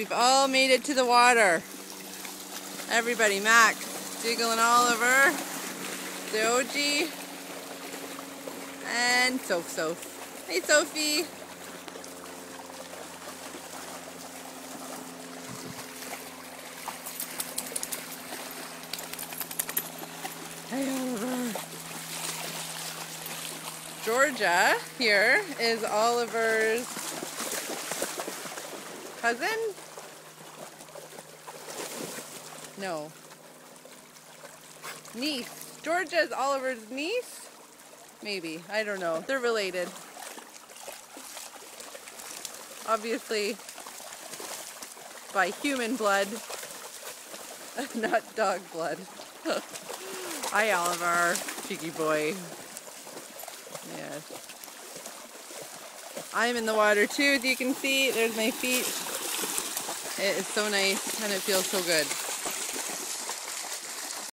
we've all made it to the water. Everybody, Max, Diggle and Oliver, Doji, and Soph. Hey, Sophie. Hey, Oliver. Georgia here is Oliver's cousin? No. Niece. Georgia is Oliver's niece? Maybe. I don't know. They're related. Obviously by human blood, not dog blood. Hi, Oliver. Cheeky boy. Yes. I'm in the water too, as you can see. There's my feet. It is so nice and it feels so good.